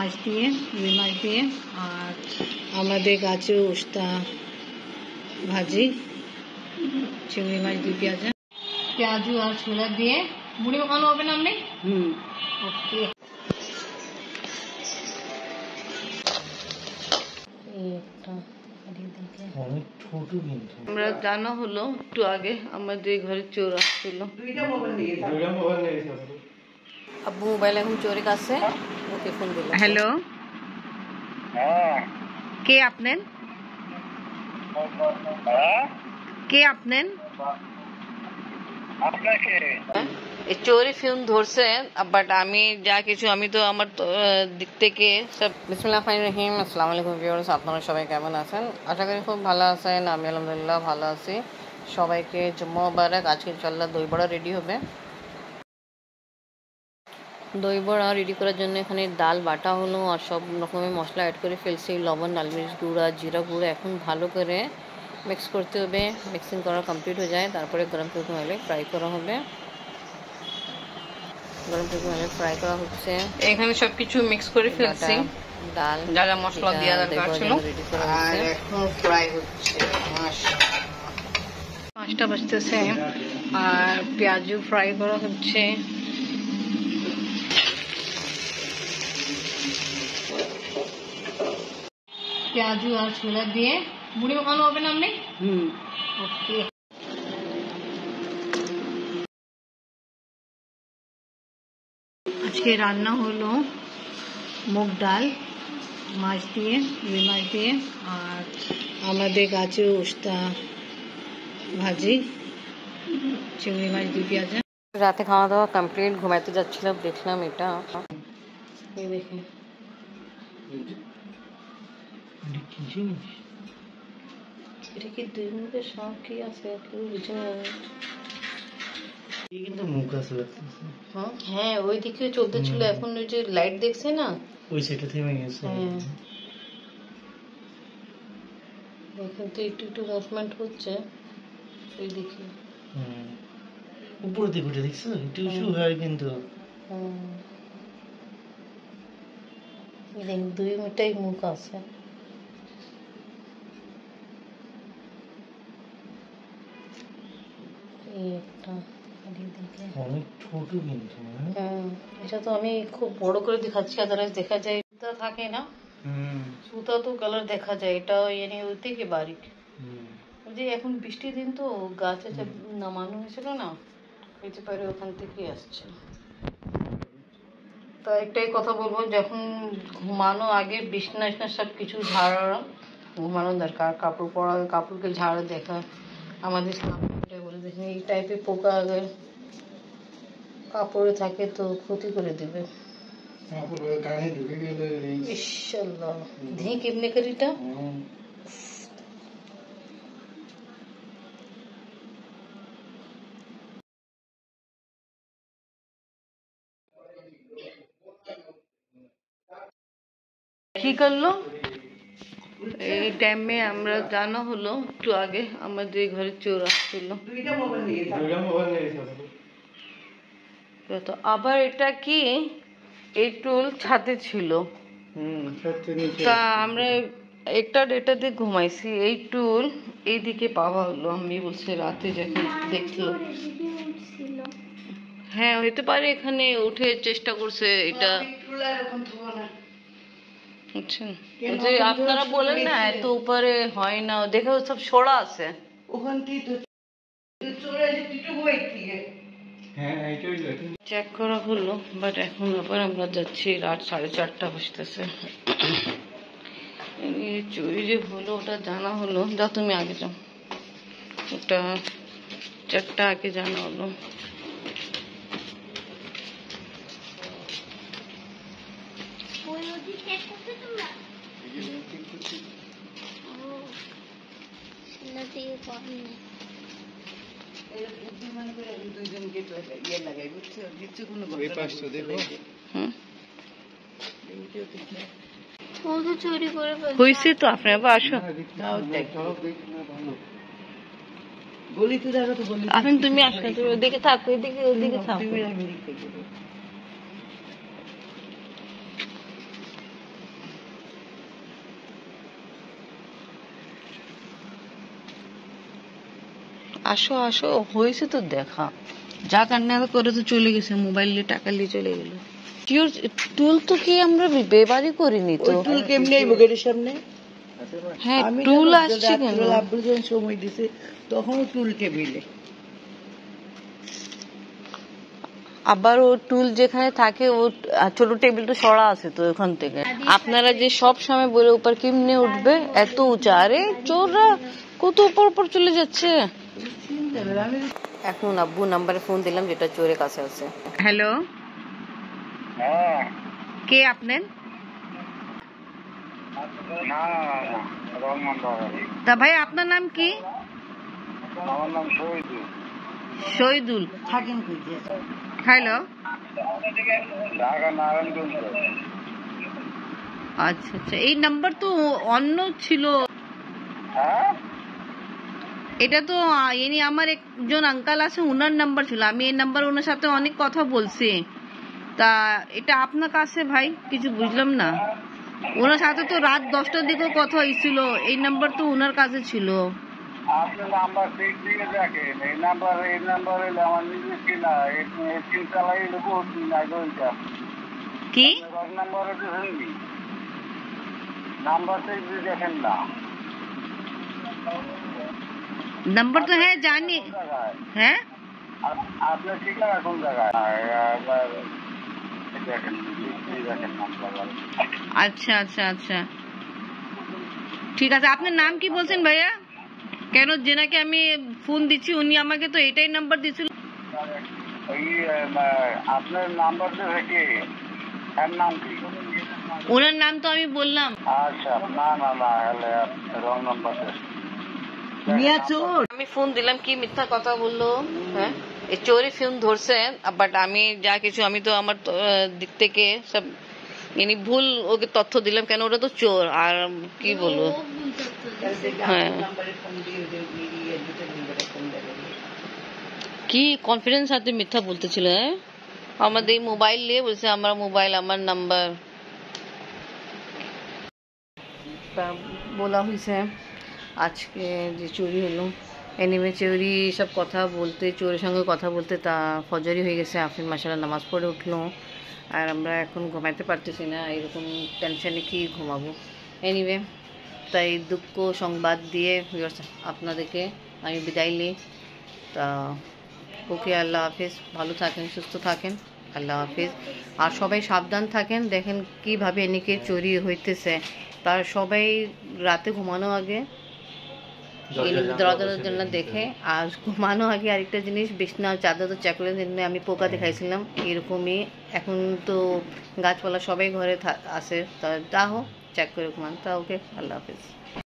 মাছ দিয়ে, রুই মাছ দিয়ে, আর আমাদের গাছে উস্তা ভাজি, চিংড়ি মাছ দিয়ে পেঁয়াজু আর ছোলা দিয়ে মুড়ি মাখানো হবে না আপনি? ওকে। আমরা জানা হলো একটু আগে আমাদের ঘরে চোর আসছিল। আব্বু মোবাইল এখন চোরের কাছে, ওকে ফোন দিল। হ্যালো, কে আপনেন? কে আপনেন? চোরি ফিল্ম ধরছে, বাট আমি যা কিছু, আমি তো আমার দিক থেকে সব। বিসমিল্লাহির রহমানির রহিম। আসসালামু আলাইকুম ভিউয়ার্স, আপনারা সবাই কেমন আছেন? আশা করি খুব ভালো আছেন। আমি আলহামদুলিল্লাহ ভালো আছি। সবাইকে জুম্মা মুবারক। আজকে ইনশাআল্লাহ দই বড়া রেডি হবে। দই বড়া রেডি করার জন্য এখানে ডাল বাটা হলো আর সব রকমের মশলা অ্যাড করে ফেলছি, লবণ, লাল মরিচ গুঁড়া, জিরা গুঁড়া। এখন ভালো করে মিক্স করতে হবে। মিক্সিং করা কমপ্লিট হয়ে যায়, তারপরে গরম তেল অয়েলে ফ্রাই করা হবে। গরম তেল অয়েলে ফ্রাই করা হচ্ছে। এখানে সবকিছু মিক্স করে ফেলছি, ডাল যা যা মশলা দেওয়া দরকার ছিল, আর এখন ফ্রাই হচ্ছে। মাছটা বাজতেছে আর পেঁয়াজু ফ্রাই করা হচ্ছে। পেঁয়াজু আর ছোলা দিয়ে মুড়ি মাখানো হবে না আপনি? ওকে। আজকে রান্না হলো মুগ ডাল, মাছ দিয়ে, রুই মাছ দিয়ে, আর আমাদের গাছে উস্তা ভাজি, চিংড়ি মাছ দিয়ে পেঁয়াজ। রাতে খাওয়া দাওয়া কমপ্লিট, ঘুমাইতে যাচ্ছিলাম, দেখলাম এটা। এই দেখে এটা কি দুই মুখের সব কি আছে কেউ বুঝে না। কিন্তু মুখ আছে, হ্যাঁ ওই দিকে চলতেছিল, এখন ওই যে লাইট দেখছে না, ওই সাইডে থেমে গেছে। এখন তো একটু একটু মুভমেন্ট হচ্ছে ওই দিকে। উপর দিকে উঠে দেখছো একটু ইস্যু হয়, কিন্তু দুই মিটাই মুখ আছে। অনেক ছোট কিন্তু এটা তো আমি খুব বড় করে দেখাচ্ছি, আদারওয়াইজ দেখা যায় সুতা থাকে না, সুতা তো কালার দেখা যায়। এটা ওই থেকে বারিক। যে এখন বৃষ্টির দিন তো গাছে নামানো হয়েছিল না, হইতে পারে ওখান থেকে আসছে। তো একটাই কথা বলবো, যখন ঘুমানো আগে বিছনা সব কিছু ঝাড়া ঘুমানো দরকার। কাপড় পরা, কাপড়কে ঝাড়া দেখা আমাদের বলে দেখেন, এই টাইপের পোকা আগে কাপড়ে থাকে তো ক্ষতি করে দেবে। ইনশাআল্লাহ ধি কেমনে করিটা। কি করলো এই টাইমে? আমরা জানা হলো একটু আগে আমাদের ঘরে চোর আসছিল। তো আবার এটা কি, এই টুল ছাদে ছিল, তা আমরা একটা ডেটাতে ঘুমাইছি, এই টুল এইদিকে পাওয়া হলো। আমি বলছি রাতে যখন দেখলো, হ্যাঁ হইতে পারে এখানে উঠে চেষ্টা করছে এটা। যে আপনারা বলেন না এত উপরে হয় না, দেখে সব সরা আছে ওখান থেকে। চেক করা হলো, বাট এখন আবার আমরা যাচ্ছি, রাত 4:30 বাজতেছে। চুরি যে হলো ওটা জানা হলো, যা তুমি আগে যাও, ওটা 4টা আগে জানা হলো। হয়েছে তো, আপনার আবার আসো। এখন তুমি আসো, তুমি ওদিকে থাকো, ওদিকে থাকো। আসো আসো, হয়েছে তো দেখা, যা কান্না করে তো চলে গেছে, মোবাইল নিয়ে টাকা নিয়ে চলে গেল। টুল তো কি আমরা ব্যবহারই করিনি তো। টুল কেমনি আইব গেটের সামনে? হ্যাঁ, টুল আসছে কেন? আব্বুর যখন সময় দিছে তখনও টুল টেবিলে। আবার ও টুল যেখানে থাকে ও ছোট টেবিল তো সরা আছে তো ওখান থেকে। আপনারা যে সব সময় বলে উপর কেমনে উঠবে, এত উঁচা, আরে চোররা কত উপর উপর চলে যাচ্ছে। এখন আব্বু নাম্বারে ফোন দিলাম যেটা চোরের কাছে আছে। হ্যালো, কে আপনার? তা ভাই আপনার নাম কি? আমার নাম শহীদুল। শহীদুল থাকেন কই? হ্যালো, ঢাকা নারায়ণগঞ্জ। আচ্ছা আচ্ছা, এই নাম্বার তো অন্য ছিল। হ্যাঁ, এটা তো ইনি আমার একজন আঙ্কাল আছে, ওনার নাম্বার ছিল। আমি এই নাম্বার ওনার সাথে অনেক কথা বলছি। তা এটা আপনার কাছে ভাই কিছু বুঝলাম না। ওনার সাথে তো রাত 10টার দিকেও কথা হয়েছিল, এই নাম্বার তো ওনার কাছে ছিল। আপনি নাম্বার ঠিক দিয়ে দেখেন। এই নাম্বার হলে আমার নিজের কিনা, সিম চালাই বহুত দিন আগে ওইটা। কি রং নাম্বার দেখেন নি? নাম্বার ঠিক দিয়ে দেখেন না। নাম্বার তো হ্যাঁ জানি। হ্যাঁ, আপনার ঠিকানা কোন জায়গায়? দেখেন, দেখেন নাম্বার। আচ্ছা আচ্ছা আচ্ছা, ঠিক আছে। আপনার নাম কি বলছেন ভাইয়া? কেন যেনাকে আমি ফোন দিচ্ছি উনি আমাকে তো এটাই নাম্বার দিছিল। আপনার নাম্বার দেখে এর নাম কি? ওনার নাম তো আমি বললাম। আচ্ছা, না না না, হলে রং নাম্বার। মিয়া চোর। আমি ফোন দিলাম, কি মিথ্যা কথা বললো। হ্যাঁ, এই চোরই ফোন ধরছে, বাট আমি যা কিছু আমি তো আমার দিক থেকে সব ইনি ভুল ওকে তথ্য দিলাম, কেন ওটা তো চোর। আর কি বলবো, হ্যাঁ, কি কনফিডেন্স সাথে মিথ্যা বলতেছিল। হ্যাঁ, আমাদের মোবাইল নিয়ে বলছে আমার মোবাইল আমার নাম্বার বলা হয়েছে। আজকে যে চুরি হলো, এনিমে চুরি সব কথা বলতে, চোরের সঙ্গে কথা বলতে তা ফজরই হয়ে গেছে। আফিন মাশাআল্লাহ নামাজ পড়ে উঠলো, আর আমরা এখন ঘুমাইতে পারতেছি না, এরকম টেনশনে কি ঘুমাবো। এনিওয়ে, তাই দুঃখ সংবাদ দিয়ে আপনাদেরকে আমি বিদায় নিই। তা ওকে, আল্লাহ হাফিজ, ভালো থাকেন, সুস্থ থাকেন, আল্লাহ হাফিজ। আর সবাই সাবধান থাকেন। দেখেন কিভাবে এনিকে চুরি হইতেছে, তার সবাই রাতে ঘুমানো আগে দরজার জন্য দেখে, আর ঘুমানো আগে আরেকটা জিনিস, বিছনা চাদর তো চেক করে। আমি পোকা দেখাইছিলাম এরকমই। এখন তো গাছপালা সবাই ঘরে আছে, তা হোক চেক করে ঘুমান। তা ওকে, আল্লাহ হাফিজ।